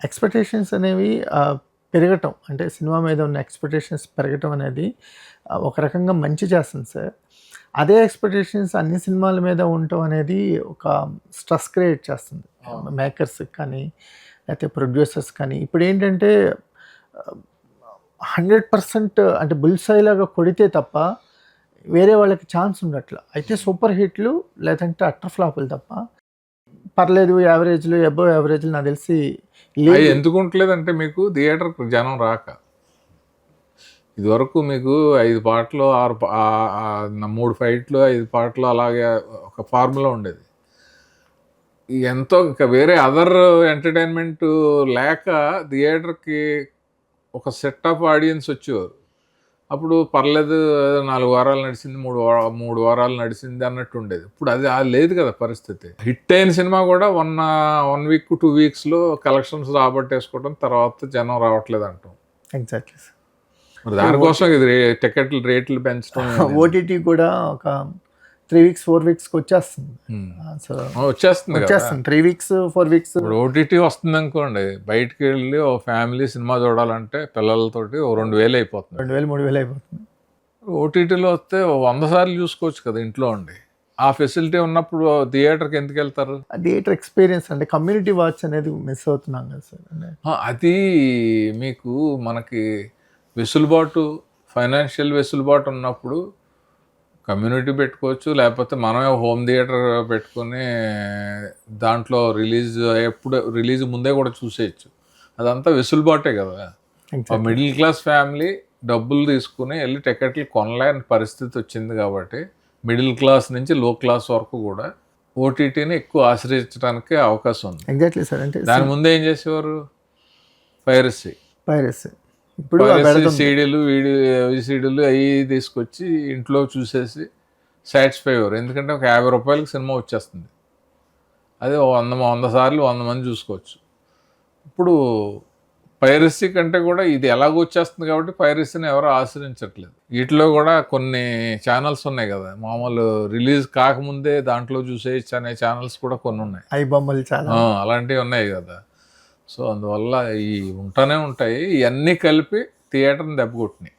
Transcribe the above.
Expectations అనేవి పెరగటం అంటే సినిమా మీద ఉన్న ఎక్స్‌పెక్టేషన్స్ పెరగటం అనేది ఒక రకంగా మంచి చేస్తుంది సార్. అదే ఎక్స్‌పెక్టేషన్స్ అన్ని సినిమాల మీద ఉండటం అనేది ఒక స్ట్రెస్ క్రియేట్ చేస్తుంది. మేకర్స్‌కి కానీ, లేకపోతే ప్రొడ్యూసర్స్ కానీ. ఇప్పుడేంటంటే 100% అంటే బుల్స్ ఐ లాగా కొడితే తప్ప వేరే వాళ్ళకి ఛాన్స్ ఉండట్ల. అయితే సూపర్ హిట్లు లేదంటే అట్టర్ ఫ్లాపులు తప్ప పర్లేదు యావరేజ్‌లు, అబోవ్ యావరేజ్‌లు నాకు తెలిసి అవి లేదు. ఎందుకు ఉంటలేదంటే మీకు థియేటర్‌కి జనం రాక. ఇదివరకు మీకు 5 పాటలు, 3 ఫైట్లు, 5 పాటలు అలాగే ఒక ఫార్ములా ఉండేది. ఎంతో ఇంకా వేరే అదర్ ఎంటర్టైన్మెంట్ లేక థియేటర్‌కి ఒక సెట్ ఆఫ్ ఆడియన్స్ వచ్చేవారు. అప్పుడు పర్లేదు 4 వారాలు నడిచింది, 3 వారాలు నడిచింది అన్నట్టు ఉండేది. ఇప్పుడు అది లేదు కదా పరిస్థితి. హిట్ అయిన సినిమా కూడా 1 వీక్, 2 వీక్స్‌లో కలెక్షన్స్ రాబట్టేసుకోవడం, తర్వాత జనం రావట్లేదు అంటాం. Exactly sir. మరి దానికోసం ఇది టికెట్లు రేట్లు పెంచడం ఓటీటీ కూడా ఒక 3 వీక్స్, 4 వీక్స్‌కి వచ్చేస్తుంది. సో వచ్చేస్తుంది కదా. వచ్చేస్తుంది. 3 వీక్స్, 4 వీక్స్. ఇప్పుడు ఓటీటీ వస్తుంది అనుకోండి, బయటికి వెళ్ళి ఓ ఫ్యామిలీ సినిమా చూడాలంటే పిల్లలతోటి ఓ 2000 అయిపోతుంది. 2000, 3000 అయిపోతుంది. ఓటీటీలో వస్తే 100 సార్లు చూసుకోవచ్చు కదా ఇంట్లో ఉండి. ఆ ఫెసిలిటీ ఉన్నప్పుడు థియేటర్కి ఎందుకు వెళ్తారు? థియేటర్ ఎక్స్పీరియన్స్ అంటే కమ్యూనిటీ వాచ్ అనేది మిస్ అవుతున్నాం కదా సార్. అంటే అది మీకు మనకి వెసులుబాటు, ఫైనాన్షియల్ వెసులుబాటు ఉన్నప్పుడు కమ్యూనిటీ పెట్టుకోవచ్చు, లేకపోతే మనమే హోమ్ థియేటర్ పెట్టుకొని దాంట్లో రిలీజ్ ముందే కూడా చూసేయచ్చు. అదంతా వెసులుబాటే కదా. మిడిల్ క్లాస్ ఫ్యామిలీ డబ్బులు తీసుకుని వెళ్ళి టికెట్లు కొనలేని పరిస్థితి వచ్చింది కాబట్టి మిడిల్ క్లాస్ నుంచి లో క్లాస్ వరకు కూడా ఓటీటీని ఎక్కువ ఆశ్రయించడానికి అవకాశం ఉంది. Exactly sir. అంటే దాని ముందే ఏం చేసేవారు? పైరసీ. ఇప్పుడు సీడీలు, విసిడీలు అవి తీసుకొచ్చి ఇంట్లో చూసేసి సాటిస్ఫై అయ్యారు. ఎందుకంటే ఒక 50 రూపాయలకి సినిమా వచ్చేస్తుంది. అదే 100 సార్లు 100 మంది చూసుకోవచ్చు. ఇప్పుడు పైరసీ కంటే కూడా ఇది ఎలాగో వచ్చేస్తుంది కాబట్టి పైరసీని ఎవరు ఆశ్రయించట్లేదు. వీటిలో కూడా కొన్ని ఛానల్స్ ఉన్నాయి కదా, మామూలు రిలీజ్ కాకముందే దాంట్లో చూసేయచ్చు అనే ఛానల్స్ కూడా కొన్ని ఉన్నాయి. ఐ బొమ్మలు చాలా అలాంటివి ఉన్నాయి కదా. సో అందువల్ల ఈ ఉంటానే ఉంటాయి. ఇవన్నీ కలిపి థియేటర్ని దెబ్బకొట్టినాయి.